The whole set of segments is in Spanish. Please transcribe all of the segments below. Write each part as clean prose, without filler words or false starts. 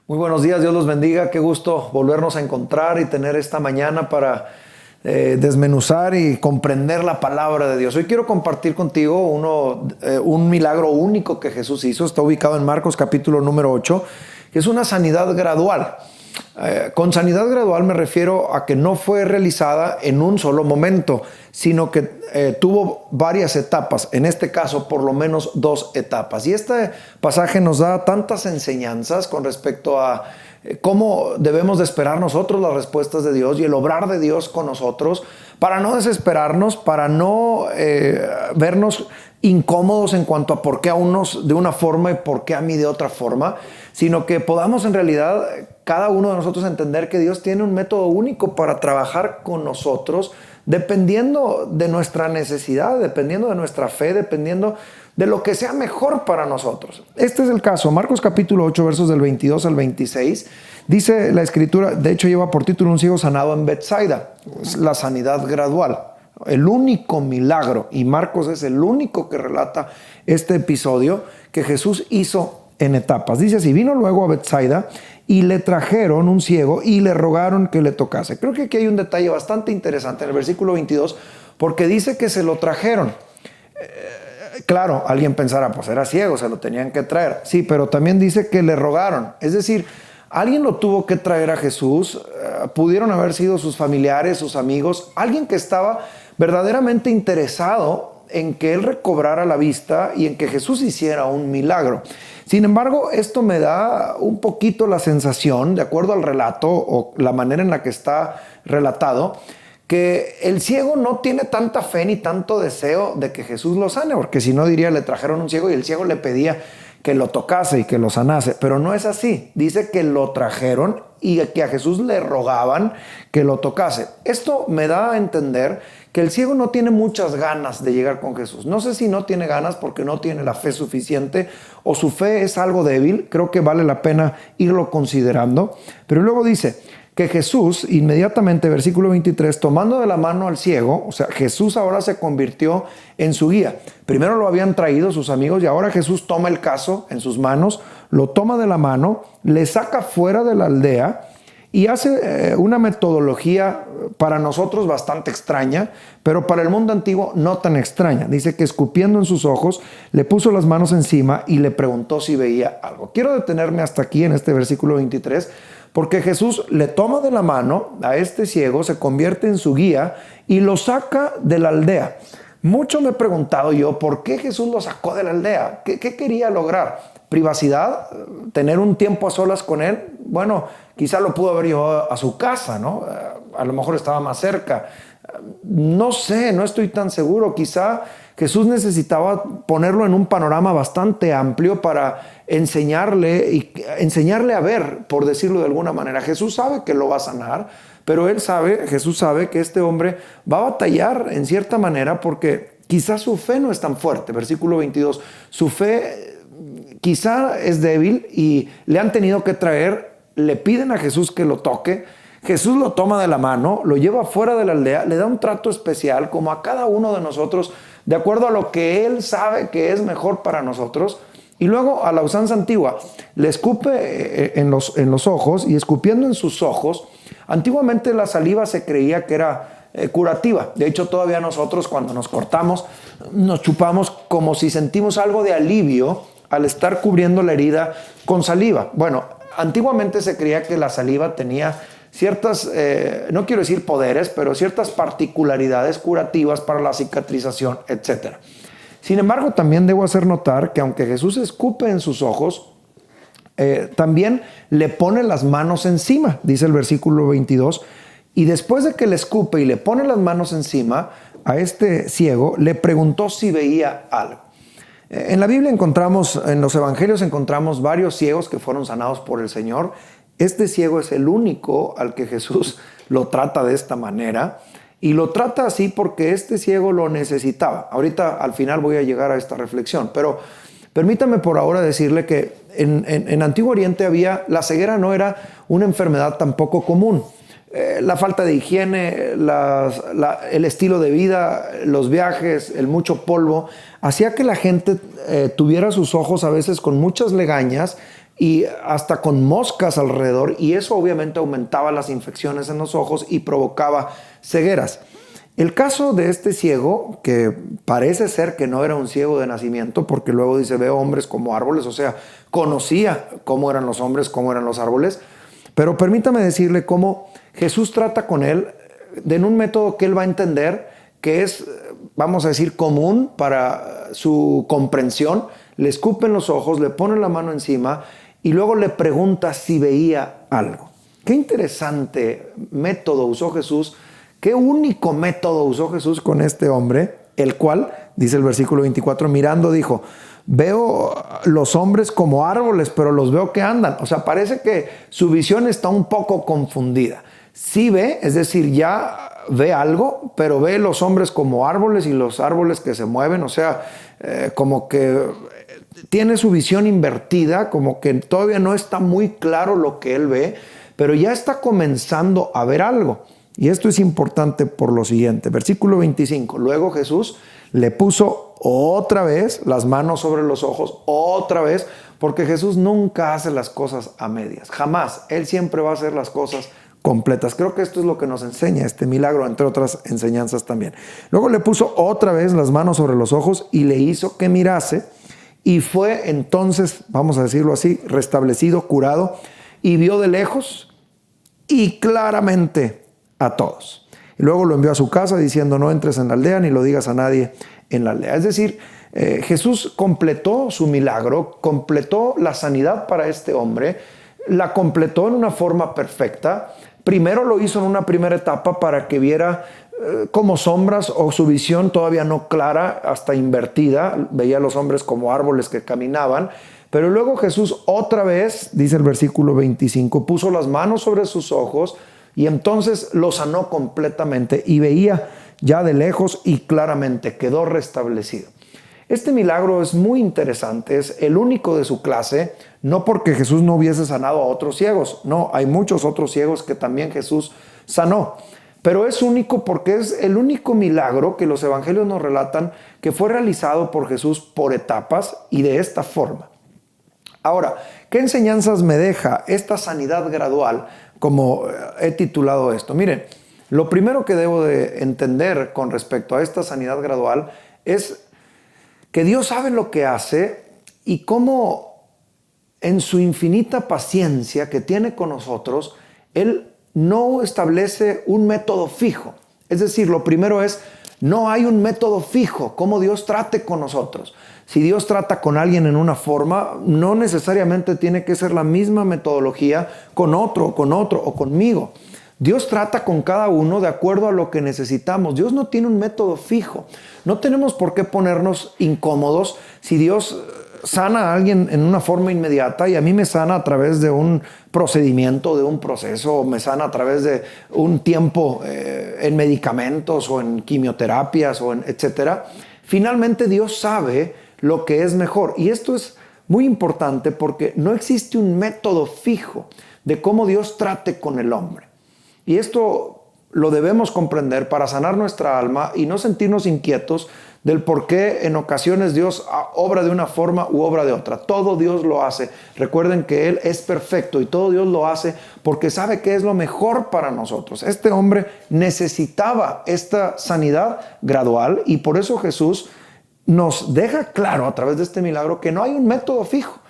Muy buenos días, Dios los bendiga. Qué gusto volvernos a encontrar y tener esta mañana para desmenuzar y comprender la palabra de Dios. Hoy quiero compartir contigo un milagro único que Jesús hizo. Está ubicado en Marcos capítulo número 8, que es una sanidad gradual. Con sanidad gradual me refiero a que no fue realizada en un solo momento, sino que tuvo varias etapas, en este caso por lo menos 2 etapas. Y este pasaje nos da tantas enseñanzas con respecto a cómo debemos de esperar nosotros las respuestas de Dios y el obrar de Dios con nosotros, para no desesperarnos, para no vernos incómodos en cuanto a por qué a unos de una forma y por qué a mí de otra forma, sino que podamos en realidad cada uno de nosotros entender que Dios tiene un método único para trabajar con nosotros, dependiendo de nuestra necesidad, dependiendo de nuestra fe, dependiendo de lo que sea mejor para nosotros. Este es el caso. Marcos capítulo 8, versos del 22 al 26, dice la escritura, de hecho lleva por título un ciego sanado en Betsaida, la sanidad gradual. El único milagro, y Marcos es el único que relata este episodio que Jesús hizo en etapas. Dice así: vino luego a Betsaida y le trajeron un ciego y le rogaron que le tocase. Creo que aquí hay un detalle bastante interesante en el versículo 22, porque dice que se lo trajeron. Claro, alguien pensará, pues era ciego, se lo tenían que traer. Sí, pero también dice que le rogaron. Es decir, alguien lo tuvo que traer a Jesús. Pudieron haber sido sus familiares, sus amigos, alguien que estaba verdaderamente interesado en que él recobrara la vista y en que Jesús hiciera un milagro. Sin embargo, esto me da un poquito la sensación, de acuerdo al relato o la manera en la que está relatado, que el ciego no tiene tanta fe ni tanto deseo de que Jesús lo sane, porque si no diría, le trajeron un ciego y el ciego le pedía que lo tocase y que lo sanase, pero no es así. Dice que lo trajeron y que a Jesús le rogaban que lo tocase. Esto me da a entender que el ciego no tiene muchas ganas de llegar con Jesús. No sé si no tiene ganas porque no tiene la fe suficiente o su fe es algo débil. Creo que vale la pena irlo considerando. Pero luego dice que Jesús, inmediatamente, versículo 23, tomando de la mano al ciego, o sea, Jesús ahora se convirtió en su guía. Primero lo habían traído sus amigos y ahora Jesús toma el caso en sus manos, lo toma de la mano, le saca fuera de la aldea y hace una metodología para nosotros bastante extraña, pero para el mundo antiguo no tan extraña. Dice que escupiendo en sus ojos, le puso las manos encima y le preguntó si veía algo. Quiero detenerme hasta aquí en este versículo 23, porque Jesús le toma de la mano a este ciego, se convierte en su guía y lo saca de la aldea. Mucho me he preguntado yo, ¿por qué Jesús lo sacó de la aldea? ¿Qué quería lograr? ¿Privacidad? ¿Tener un tiempo a solas con él? Bueno, quizá lo pudo haber llevado a su casa, ¿no? A lo mejor estaba más cerca. No sé, no estoy tan seguro. Quizá Jesús necesitaba ponerlo en un panorama bastante amplio para enseñarle a ver, por decirlo de alguna manera. Jesús sabe que lo va a sanar, pero Jesús sabe que este hombre va a batallar en cierta manera porque quizá su fe no es tan fuerte. Versículo 22, su fe quizá es débil y le han tenido que traer, le piden a Jesús que lo toque. Jesús lo toma de la mano, lo lleva fuera de la aldea, le da un trato especial como a cada uno de nosotros, de acuerdo a lo que él sabe que es mejor para nosotros. Y luego, a la usanza antigua, le escupe en los ojos, y escupiendo en sus ojos, antiguamente la saliva se creía que era curativa. De hecho, todavía nosotros cuando nos cortamos, nos chupamos como si sentimos algo de alivio al estar cubriendo la herida con saliva. Bueno, antiguamente se creía que la saliva tenía ciertas, no quiero decir poderes, pero ciertas particularidades curativas para la cicatrización, etc. Sin embargo, también debo hacer notar que aunque Jesús escupe en sus ojos, también le pone las manos encima, dice el versículo 22, y después de que le escupe y le pone las manos encima a este ciego, le preguntó si veía algo. En la Biblia en los evangelios encontramos varios ciegos que fueron sanados por el Señor. Este ciego es el único al que Jesús lo trata de esta manera, y lo trata así porque este ciego lo necesitaba. Ahorita al final voy a llegar a esta reflexión, pero permítame por ahora decirle que en Antiguo Oriente la ceguera no era una enfermedad tampoco común. La falta de higiene, el estilo de vida, los viajes, el mucho polvo, hacía que la gente tuviera sus ojos a veces con muchas legañas y hasta con moscas alrededor, y eso obviamente aumentaba las infecciones en los ojos y provocaba cegueras. El caso de este ciego, que parece ser que no era un ciego de nacimiento, porque luego dice, veo hombres como árboles, o sea, conocía cómo eran los hombres, cómo eran los árboles, pero permítame decirle cómo Jesús trata con él en un método que él va a entender, que es, vamos a decir, común para su comprensión. Le escupen los ojos, le pone la mano encima y luego le pregunta si veía algo. Qué interesante método usó Jesús. Qué único método usó Jesús con este hombre, el cual, dice el versículo 24, mirando dijo, veo los hombres como árboles, pero los veo que andan. O sea, parece que su visión está un poco confundida. Sí ve, es decir, ya ve algo, pero ve los hombres como árboles y los árboles que se mueven. O sea, como que tiene su visión invertida, como que todavía no está muy claro lo que él ve, pero ya está comenzando a ver algo. Y esto es importante por lo siguiente, versículo 25, luego Jesús le puso otra vez las manos sobre los ojos, otra vez, porque Jesús nunca hace las cosas a medias, jamás, Él siempre va a hacer las cosas completas. Creo que esto es lo que nos enseña este milagro, entre otras enseñanzas también. Luego le puso otra vez las manos sobre los ojos y le hizo que mirase, y fue entonces, vamos a decirlo así, restablecido, curado, y vio de lejos y claramente a todos. Y luego lo envió a su casa diciendo, no entres en la aldea ni lo digas a nadie en la aldea. Es decir, Jesús completó su milagro, completó la sanidad para este hombre, la completó en una forma perfecta. Primero lo hizo en una primera etapa para que viera como sombras, o su visión todavía no clara, hasta invertida, veía a los hombres como árboles que caminaban. Pero luego Jesús otra vez, dice el versículo 25, puso las manos sobre sus ojos y entonces lo sanó completamente y veía ya de lejos y claramente, quedó restablecido. Este milagro es muy interesante, es el único de su clase, no porque Jesús no hubiese sanado a otros ciegos, no, hay muchos otros ciegos que también Jesús sanó, pero es único porque es el único milagro que los evangelios nos relatan que fue realizado por Jesús por etapas y de esta forma. Ahora, ¿qué enseñanzas me deja esta sanidad gradual, como he titulado esto? Miren, lo primero que debo de entender con respecto a esta sanidad gradual es que Dios sabe lo que hace y cómo en su infinita paciencia que tiene con nosotros, Él no establece un método fijo. Es decir, lo primero es, no hay un método fijo, cómo Dios trate con nosotros. Si Dios trata con alguien en una forma, no necesariamente tiene que ser la misma metodología con otro o conmigo. Dios trata con cada uno de acuerdo a lo que necesitamos. Dios no tiene un método fijo. No tenemos por qué ponernos incómodos si Dios sana a alguien en una forma inmediata y a mí me sana a través de un procedimiento, de un proceso, o me sana a través de un tiempo en medicamentos o en quimioterapias o en etcétera. Finalmente Dios sabe lo que es mejor. Y esto es muy importante porque no existe un método fijo de cómo Dios trate con el hombre. Y esto lo debemos comprender para sanar nuestra alma y no sentirnos inquietos del por qué en ocasiones Dios obra de una forma u obra de otra. Todo Dios lo hace. Recuerden que Él es perfecto y todo Dios lo hace porque sabe que es lo mejor para nosotros. Este hombre necesitaba esta sanidad gradual y por eso Jesús nos deja claro a través de este milagro que no hay un método fijo.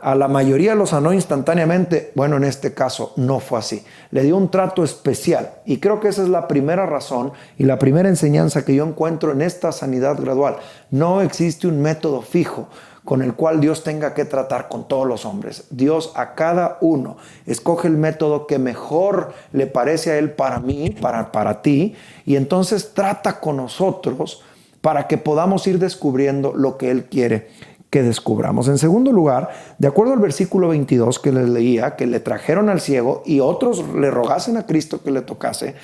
A la mayoría lo sanó instantáneamente. Bueno, en este caso no fue así. Le dio un trato especial. Y creo que esa es la primera razón y la primera enseñanza que yo encuentro en esta sanidad gradual. No existe un método fijo con el cual Dios tenga que tratar con todos los hombres. Dios a cada uno escoge el método que mejor le parece a Él para mí, para ti. Y entonces trata con nosotros para que podamos ir descubriendo lo que Él quiere que descubramos. En segundo lugar, de acuerdo al versículo 22 que les leía, que le trajeron al ciego y otros le rogasen a Cristo que le tocase,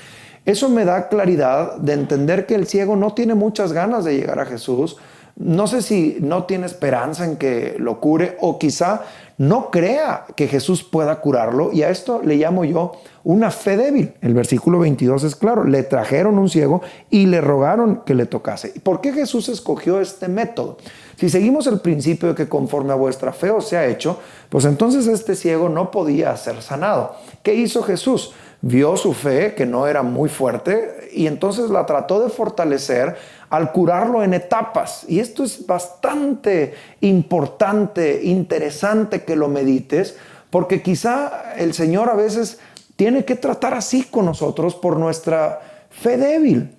eso me da claridad de entender que el ciego no tiene muchas ganas de llegar a Jesús, No sé si no tiene esperanza en que lo cure o quizá no crea que Jesús pueda curarlo, y a esto le llamo yo una fe débil. El versículo 22 es claro: le trajeron un ciego y le rogaron que le tocase. ¿Por qué Jesús escogió este método? Si seguimos el principio de que conforme a vuestra fe os sea hecho, pues entonces este ciego no podía ser sanado. ¿Qué hizo Jesús? Vio su fe, que no era muy fuerte, y entonces la trató de fortalecer al curarlo en etapas. Y esto es bastante importante, interesante que lo medites, porque quizá el Señor a veces tiene que tratar así con nosotros por nuestra fe débil.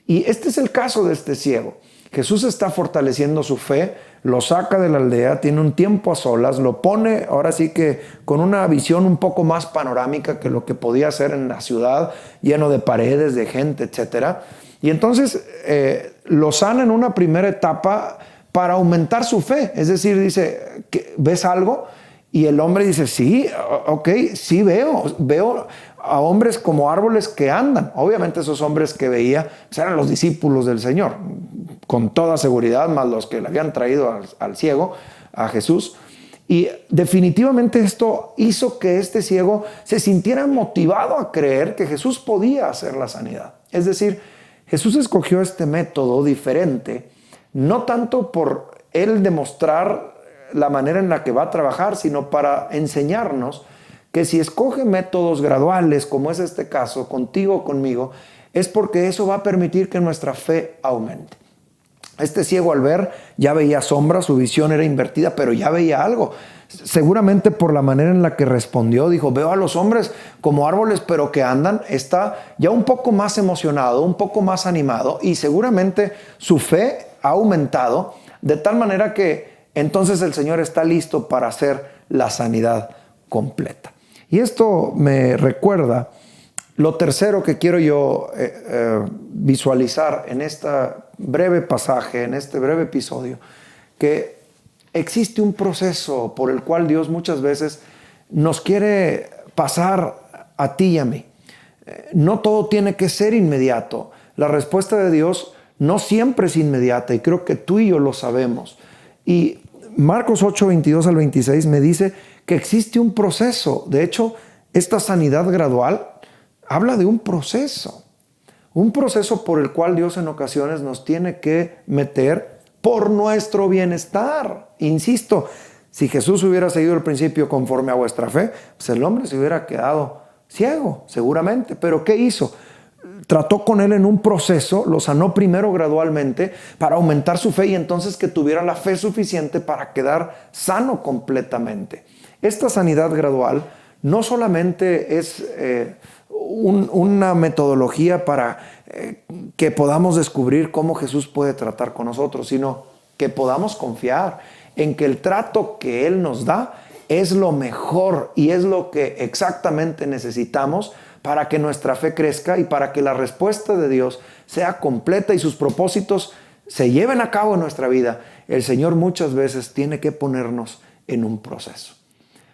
Y este es el caso de este ciego. Jesús está fortaleciendo su fe, lo saca de la aldea, tiene un tiempo a solas, lo pone ahora sí que con una visión un poco más panorámica que lo que podía hacer en la ciudad, lleno de paredes, de gente, etc. Y entonces lo sana en una primera etapa para aumentar su fe. Es decir, dice, ¿ves algo? Y el hombre dice, sí, ok, sí veo a hombres como árboles que andan. Obviamente esos hombres que veía pues eran los discípulos del Señor, con toda seguridad, más los que le habían traído al ciego, a Jesús. Y definitivamente esto hizo que este ciego se sintiera motivado a creer que Jesús podía hacer la sanidad. Es decir, Jesús escogió este método diferente, no tanto por él demostrar la manera en la que va a trabajar, sino para enseñarnos que si escoge métodos graduales, como es este caso, contigo o conmigo, es porque eso va a permitir que nuestra fe aumente. Este ciego, al ver, ya veía sombras, su visión era invertida, pero ya veía algo. Seguramente por la manera en la que respondió, dijo, veo a los hombres como árboles pero que andan. Está ya un poco más emocionado, un poco más animado, y seguramente su fe ha aumentado de tal manera que entonces el Señor está listo para hacer la sanidad completa. Y esto me recuerda lo tercero que quiero yo visualizar en este breve pasaje, en este breve episodio, que existe un proceso por el cual Dios muchas veces nos quiere pasar a ti y a mí. No todo tiene que ser inmediato. La respuesta de Dios no siempre es inmediata, y creo que tú y yo lo sabemos. Y Marcos 8, 22 al 26 me dice que existe un proceso. De hecho, esta sanidad gradual habla de un proceso por el cual Dios en ocasiones nos tiene que meter por nuestro bienestar. Insisto, si Jesús hubiera seguido el principio conforme a vuestra fe, pues el hombre se hubiera quedado ciego, seguramente. Pero ¿qué hizo? Trató con él en un proceso, lo sanó primero gradualmente para aumentar su fe y entonces que tuviera la fe suficiente para quedar sano completamente. Esta sanidad gradual no solamente es una metodología para que podamos descubrir cómo Jesús puede tratar con nosotros, sino que podamos confiar en que el trato que Él nos da es lo mejor y es lo que exactamente necesitamos para que nuestra fe crezca y para que la respuesta de Dios sea completa y sus propósitos se lleven a cabo en nuestra vida. El Señor muchas veces tiene que ponernos en un proceso.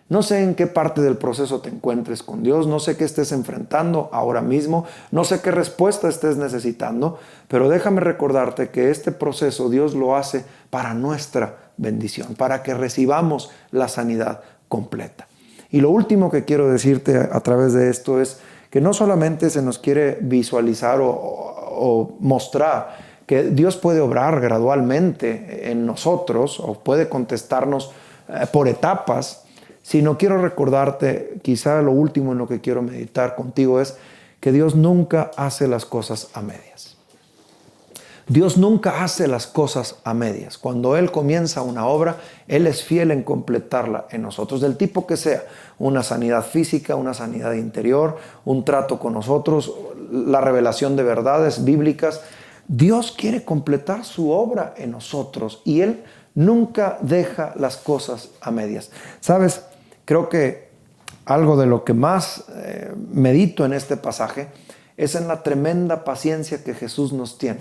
No sé en qué parte del proceso te encuentres con Dios, no sé qué estés enfrentando ahora mismo, no sé qué respuesta estés necesitando, pero déjame recordarte que este proceso Dios lo hace para nuestra bendición, para que recibamos la sanidad completa. Y lo último que quiero decirte a través de esto es que no solamente se nos quiere visualizar o mostrar que Dios puede obrar gradualmente en nosotros o puede contestarnos por etapas, sino quiero recordarte, quizá lo último en lo que quiero meditar contigo es que Dios nunca hace las cosas a medias. Dios nunca hace las cosas a medias. Cuando Él comienza una obra, Él es fiel en completarla en nosotros, del tipo que sea. Una sanidad física, una sanidad interior, un trato con nosotros, la revelación de verdades bíblicas. Dios quiere completar su obra en nosotros y Él nunca deja las cosas a medias. ¿Sabes? Creo que algo de lo que más medito en este pasaje es en la tremenda paciencia que Jesús nos tiene.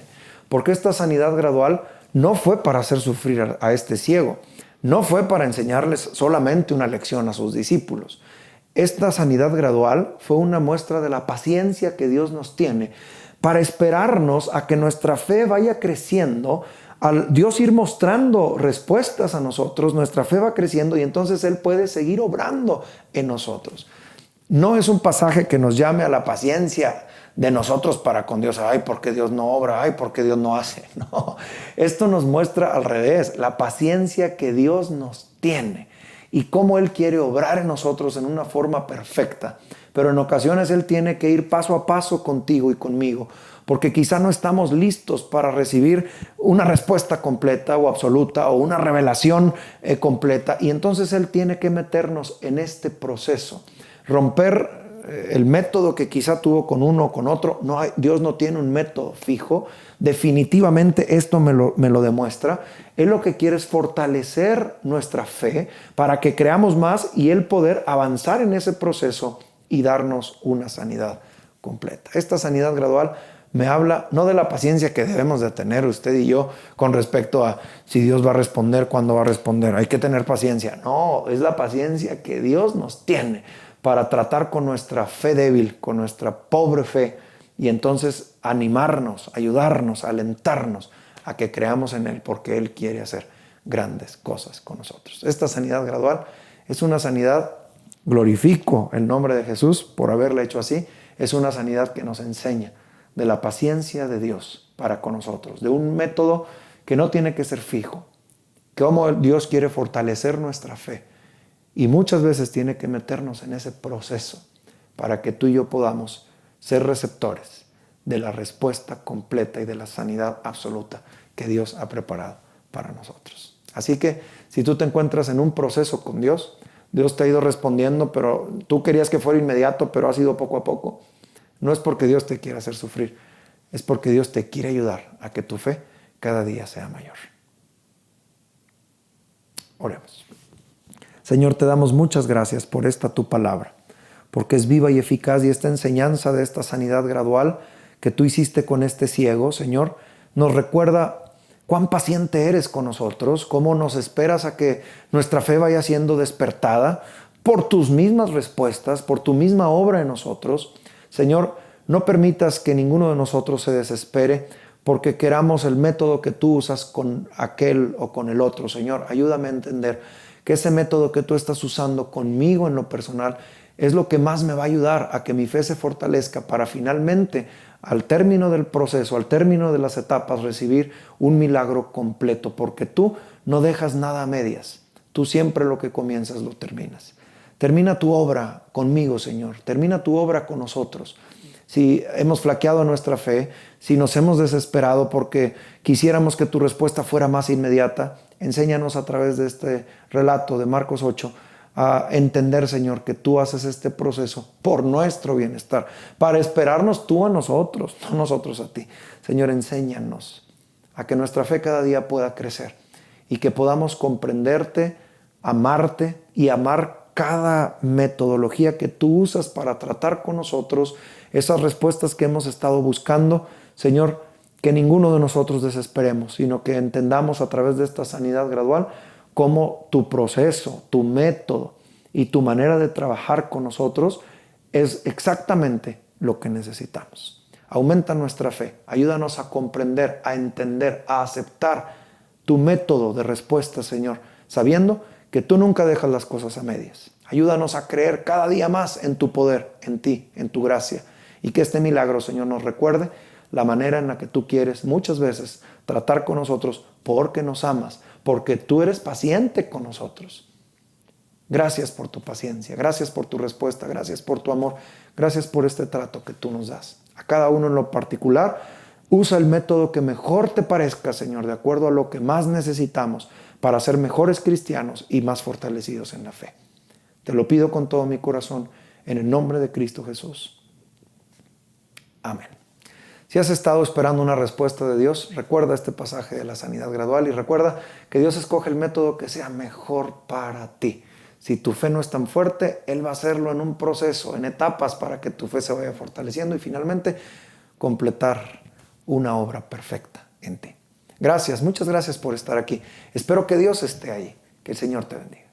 Porque esta sanidad gradual no fue para hacer sufrir a este ciego, no fue para enseñarles solamente una lección a sus discípulos. Esta sanidad gradual fue una muestra de la paciencia que Dios nos tiene para esperarnos a que nuestra fe vaya creciendo al Dios ir mostrando respuestas a nosotros, nuestra fe va creciendo y entonces Él puede seguir obrando en nosotros. No es un pasaje que nos llame a la paciencia de nosotros para con Dios. Ay, ¿por qué Dios no obra? Ay, ¿por qué Dios no hace? No, esto nos muestra al revés, la paciencia que Dios nos tiene y cómo Él quiere obrar en nosotros en una forma perfecta. Pero en ocasiones Él tiene que ir paso a paso contigo y conmigo, porque quizá no estamos listos para recibir una respuesta completa o absoluta o una revelación completa. Y entonces Él tiene que meternos en este proceso, romper el método que quizá tuvo con uno o con otro. Dios no tiene un método fijo. Definitivamente esto me lo demuestra. Él lo que quiere es fortalecer nuestra fe para que creamos más y Él poder avanzar en ese proceso y darnos una sanidad completa. Esta sanidad gradual me habla no de la paciencia que debemos de tener usted y yo con respecto a si Dios va a responder, cuándo va a responder. Hay que tener paciencia. No, es la paciencia que Dios nos tiene para tratar con nuestra fe débil, con nuestra pobre fe, y entonces animarnos, ayudarnos, alentarnos a que creamos en Él, porque Él quiere hacer grandes cosas con nosotros. Esta sanidad gradual es una sanidad, glorifico el nombre de Jesús por haberla hecho así, es una sanidad que nos enseña de la paciencia de Dios para con nosotros, de un método que no tiene que ser fijo, cómo Dios quiere fortalecer nuestra fe. Y muchas veces tiene que meternos en ese proceso para que tú y yo podamos ser receptores de la respuesta completa y de la sanidad absoluta que Dios ha preparado para nosotros. Así que si tú te encuentras en un proceso con Dios, Dios te ha ido respondiendo, pero tú querías que fuera inmediato, pero ha sido poco a poco. No es porque Dios te quiera hacer sufrir, es porque Dios te quiere ayudar a que tu fe cada día sea mayor. Oremos. Señor, te damos muchas gracias por esta tu palabra, porque es viva y eficaz, y esta enseñanza de esta sanidad gradual que tú hiciste con este ciego, Señor, nos recuerda cuán paciente eres con nosotros, cómo nos esperas a que nuestra fe vaya siendo despertada por tus mismas respuestas, por tu misma obra en nosotros. Señor, no permitas que ninguno de nosotros se desespere porque queramos el método que tú usas con aquel o con el otro. Señor, ayúdame a entender que ese método que tú estás usando conmigo en lo personal es lo que más me va a ayudar a que mi fe se fortalezca para finalmente, al término del proceso, al término de las etapas, recibir un milagro completo, porque tú no dejas nada a medias. Tú siempre lo que comienzas lo terminas. Termina tu obra conmigo, Señor. Termina tu obra con nosotros. Si hemos flaqueado nuestra fe, si nos hemos desesperado porque quisiéramos que tu respuesta fuera más inmediata, enséñanos a través de este relato de Marcos 8 a entender, Señor, que tú haces este proceso por nuestro bienestar, para esperarnos tú a nosotros, no nosotros a ti. Señor, enséñanos a que nuestra fe cada día pueda crecer y que podamos comprenderte, amarte y amar cada metodología que tú usas para tratar con nosotros esas respuestas que hemos estado buscando. Señor, que ninguno de nosotros desesperemos, sino que entendamos a través de esta sanidad gradual cómo tu proceso, tu método y tu manera de trabajar con nosotros es exactamente lo que necesitamos. Aumenta nuestra fe, ayúdanos a comprender, a entender, a aceptar tu método de respuesta, Señor, sabiendo que tú nunca dejas las cosas a medias. Ayúdanos a creer cada día más en tu poder, en ti, en tu gracia, y que este milagro, Señor, nos recuerde la manera en la que tú quieres muchas veces tratar con nosotros porque nos amas, porque tú eres paciente con nosotros. Gracias por tu paciencia, gracias por tu respuesta, gracias por tu amor, gracias por este trato que tú nos das. A cada uno en lo particular, usa el método que mejor te parezca, Señor, de acuerdo a lo que más necesitamos para ser mejores cristianos y más fortalecidos en la fe. Te lo pido con todo mi corazón, en el nombre de Cristo Jesús. Amén. Si has estado esperando una respuesta de Dios, recuerda este pasaje de la sanidad gradual y recuerda que Dios escoge el método que sea mejor para ti. Si tu fe no es tan fuerte, Él va a hacerlo en un proceso, en etapas, para que tu fe se vaya fortaleciendo y finalmente completar una obra perfecta en ti. Gracias, muchas gracias por estar aquí. Espero que Dios esté ahí. Que el Señor te bendiga.